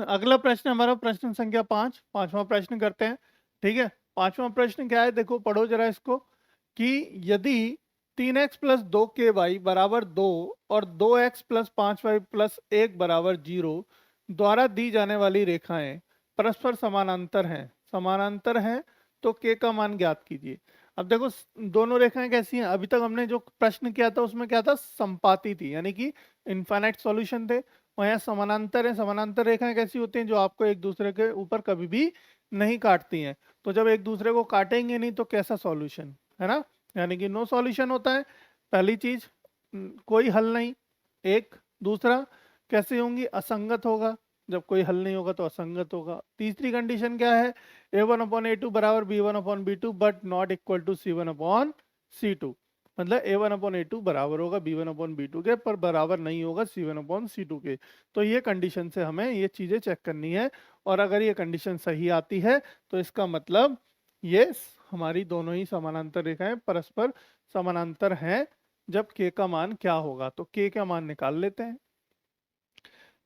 अगला प्रश्न हमारा प्रश्न संख्या 5, पांचवा प्रश्न करते हैं। ठीक है, पांचवा प्रश्न क्या है, देखो पढ़ो जरा इसको कि यदि 3x प्लस 2ky बराबर 2 और 2x प्लस 5y प्लस 1 बराबर 0 द्वारा दी जाने वाली रेखाएं परस्पर समानांतर हैं तो k का मान ज्ञात कीजिए। अब देखो दोनों रेखाएं कैसी हैं, अभी तक हमने जो प्रश्न किया था उसमें क्या था, संपाती थी, यानी कि इनफाइनाइट सॉल्यूशन थे। और यहाँ समानांतर है, समानांतर रेखाएं कैसी होती हैं, जो आपको एक दूसरे के ऊपर कभी भी नहीं काटती हैं। तो जब एक दूसरे को काटेंगे नहीं तो कैसा सॉल्यूशन है ना, यानी कि नो सॉल्यूशन होता है। पहली चीज कोई हल नहीं, एक। दूसरा कैसे होंगी, असंगत होगा, जब कोई हल नहीं होगा तो असंगत होगा। तीसरी कंडीशन क्या है, a1/a2 बराबर b1/b2 but not equal to c1/c2, मतलब a1/a2 बराबर होगा b1/b2 के पर बराबर नहीं होगा c1/c2 के। तो ये कंडीशन से हमें ये चीजें चेक करनी है, और अगर ये कंडीशन सही आती है तो इसका मतलब ये हमारी दोनों ही समानांतर रेखाएं परस्पर समानांतर हैं। जब k का मान क्या होगा, तो k का मान निकाल लेते हैं।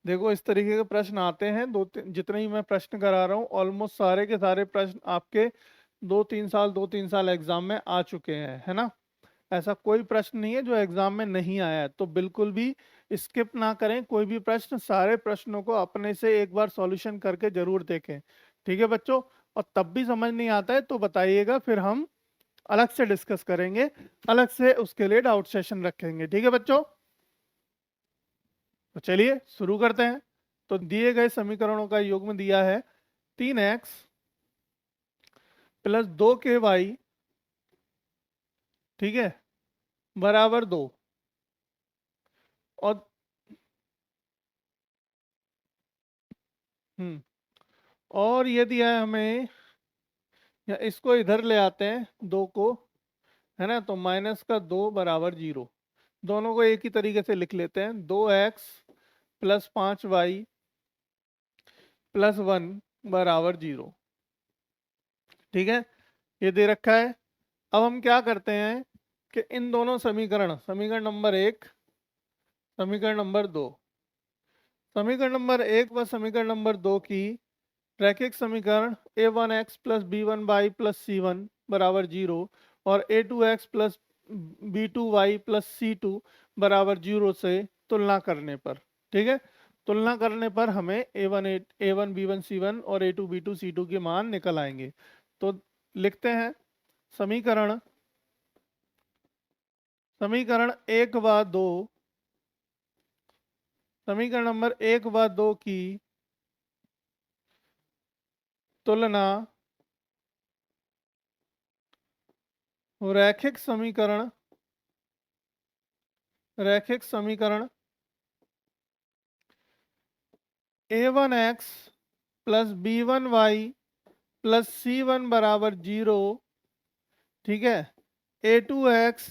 देखो इस तरीके के प्रश्न आते हैं, जितने ही मैं प्रश्न करा रहा हूँ ऑलमोस्ट सारे के सारे प्रश्न आपके 2-3 साल एग्जाम में आ चुके हैं, है ना। ऐसा कोई प्रश्न नहीं है जो एग्जाम में नहीं आया है, तो बिल्कुल भी स्किप ना करें कोई भी प्रश्न, सारे प्रश्नों को अपने से एक बार सॉल्यूशन करके जरूर देखें। ठीक है बच्चों, और तब भी समझ नहीं आता है तो बताइएगा, फिर हम अलग से डिस्कस करेंगे, अलग से उसके लिए डाउट सेशन रखेंगे। ठीक है बच्चों, तो चलिए शुरू करते हैं। तो दिए गए समीकरणों का युग्म दिया है 3x प्लस 2ky, ठीक है, बराबर 2। और और ये दिया है हमें, या इसको इधर ले आते हैं 2 को, है ना, तो -2 बराबर 0। दोनों को एक ही तरीके से लिख लेते हैं, 2x प्लस 5y प्लस 1 बराबर 0। ठीक है, ये दे रखा है। अब हम क्या करते हैं कि इन दोनों समीकरण नंबर 1, समीकरण नंबर 2, समीकरण नंबर 1 व समीकरण नंबर 2 की रैखिक समीकरण a1x plus b1y plus c1 बराबर 0 और a2x plus b2y plus c2 बराबर 0 से तुलना करने पर, ठीक है, तुलना करने पर हमें a1 b1 c1 और a2 b2 c2 के मान निकल आएंगे। तो लिखते हैं समीकरण समीकरण 1 व 2, समीकरण नंबर 1 व 2 की तुलना रैखिक समीकरण a1x plus b1y plus c1 बराबर 0, ठीक है, a2x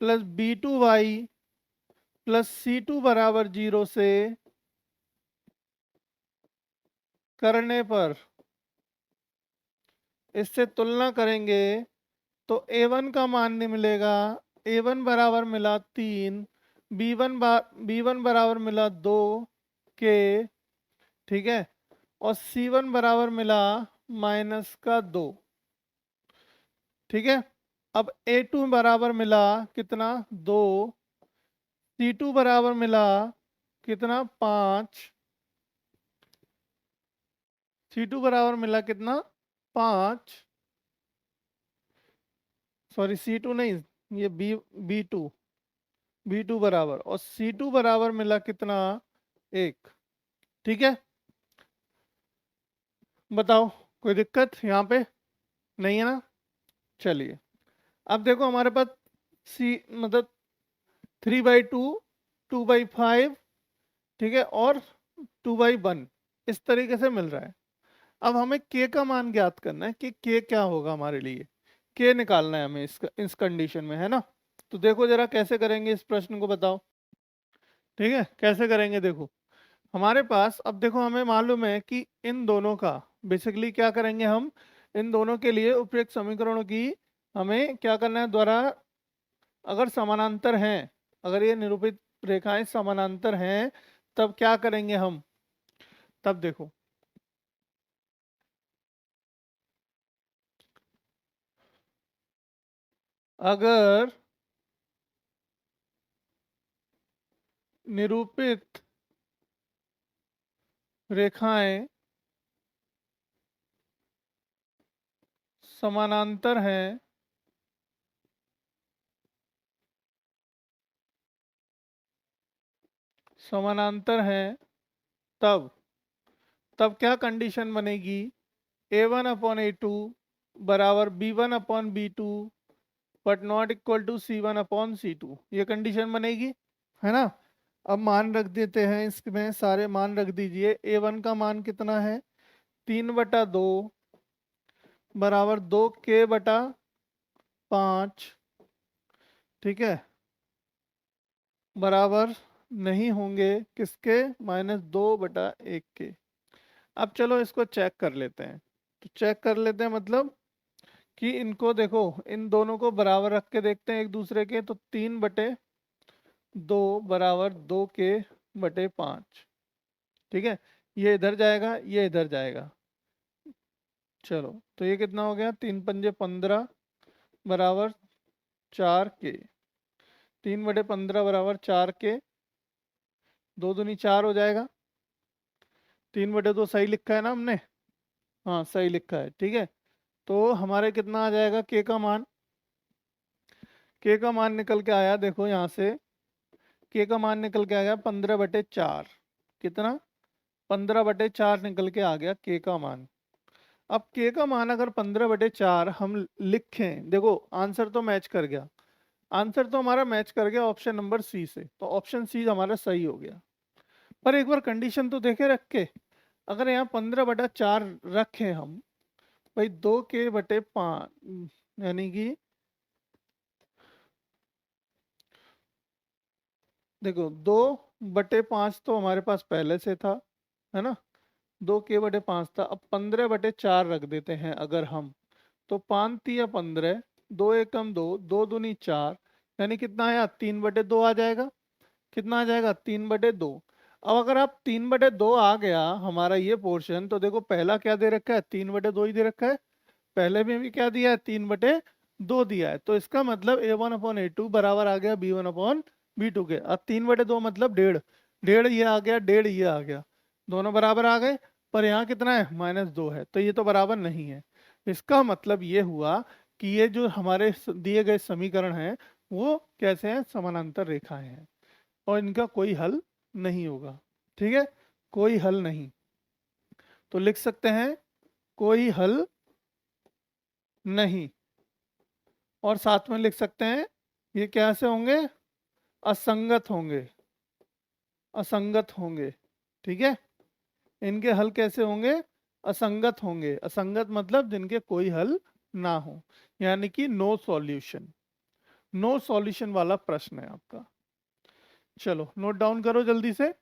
plus b2y plus c2 बराबर 0 से करने पर इससे तुलना करेंगे तो a1 का मान नहीं मिलेगा, a1 बराबर मिला 3, b1 बराबर मिला 2 के, ठीक है, और c1 बराबर मिला -2। ठीक है, अब a2 बराबर मिला कितना, 2, c2 बराबर मिला कितना, 5, c2 बराबर मिला कितना, 5, सॉरी c2 नहीं, ये b2 b2 बराबर, और c2 बराबर मिला कितना, 1। ठीक है, बताओ कोई दिक्कत यहाँ पे नहीं है ना। चलिए अब देखो हमारे पास सी मतलब 3/2, 2/5, ठीक है, और 2/1 इस तरीके से मिल रहा है। अब हमें k का मान ज्ञात करना है कि k क्या होगा, हमारे लिए k निकालना है हमें इस कंडीशन में, है ना। तो देखो जरा कैसे करेंगे इस प्रश्न को, बताओ। ठीक है, कैसे करेंगे, देखो हमारे पास, अब देखो हमें मालूम है कि इन दोनों का बेसिकली क्या करेंगे हम, इन दोनों के लिए उपयुक्त समीकरणों की हमें क्या करना है, द्वारा अगर समानांतर हैं, अगर ये निरूपित रेखाएं समानांतर हैं, तब क्या करेंगे हम, तब देखो, अगर निरूपित रेखाएं समानांतर हैं, समानांतर हैं, तब तब क्या कंडीशन बनेगी? A1/A2 बराबर B1/B2 but not equal to C1/C2, ये कंडीशन बनेगी, है ना। अब मान रख देते हैं, इसमें सारे मान रख दीजिए। A1 का मान कितना है? 3/2 बराबर 2K/5, ठीक है, बराबर नहीं होंगे किसके? -2/1 के। अब चलो इसको चेक कर लेते हैं। तो चेक कर लेते हैं मतलब कि इनको देखो, इन दोनों को बराबर रख के देखते हैं एक दूसरे के। तो 3/2 बराबर 2K/5, ठीक है। ये इधर जाएगा, ये इधर जाएगा। चलो, तो ये कितना हो गया? 3×5 = 15 बराबर 4K। 3/15 बराबर 4K, 2×2 = 4 हो जाएगा। 3/2 सही लिखा है ना हमने? हाँ, सही लिखा है, ठीक है। तो हमारे कितना आ जाएगा के का मान? के का मान निकल के आया, देखो यहाँ से के का मान निकल के आ गया 15/4। कितना? 15/4 निकल के आ गया के का मान। अब के का मान अगर 15/4 हम लिखें, देखो आंसर तो मैच कर गया, आंसर तो हमारा मैच कर गया ऑप्शन नंबर सी से। तो ऑप्शन सी हमारा सही हो गया। पर एक बार कंडीशन तो देखे रख के, अगर यहाँ 15/4 रखें हम, भाई 2K/5 यानी कि देखो 2/5 तो हमारे पास पहले से था, है ना। 2K/5 था। अब 15/4 रख देते हैं अगर हम, तो 5×3 = 15, 2×1 = 2, 2×2 = 4, यानी कितना आया? 3/2 आ जाएगा। कितना आ जाएगा? 3/2। अब अगर आप 3/2 आ गया हमारा ये पोर्शन, तो देखो पहला क्या दे रखा है? 3/2 ही दे रखा है। पहले में भी क्या दिया है? 3/2 दिया है। तो इसका मतलब A1/A2 बराबर आ गया B1/B2 के। अब 3/2 मतलब 1.5, 1.5 ये आ गया, 1.5 ये आ गया, दोनों बराबर आ गए। पर यहाँ कितना है? -2 है, तो ये तो बराबर नहीं है। इसका मतलब ये हुआ कि ये जो हमारे दिए गए समीकरण हैं वो कैसे हैं? समानांतर रेखाएं हैं, और इनका कोई हल नहीं होगा, ठीक है। कोई हल नहीं, तो लिख सकते हैं कोई हल नहीं। और साथ में लिख सकते हैं ये कैसे होंगे? असंगत होंगे, असंगत होंगे, ठीक है। इनके हल कैसे होंगे? असंगत होंगे। असंगत मतलब जिनके कोई हल ना हो, यानी कि नो सॉल्यूशन। नो सॉल्यूशन वाला प्रश्न है आपका। चलो नोट डाउन करो जल्दी से।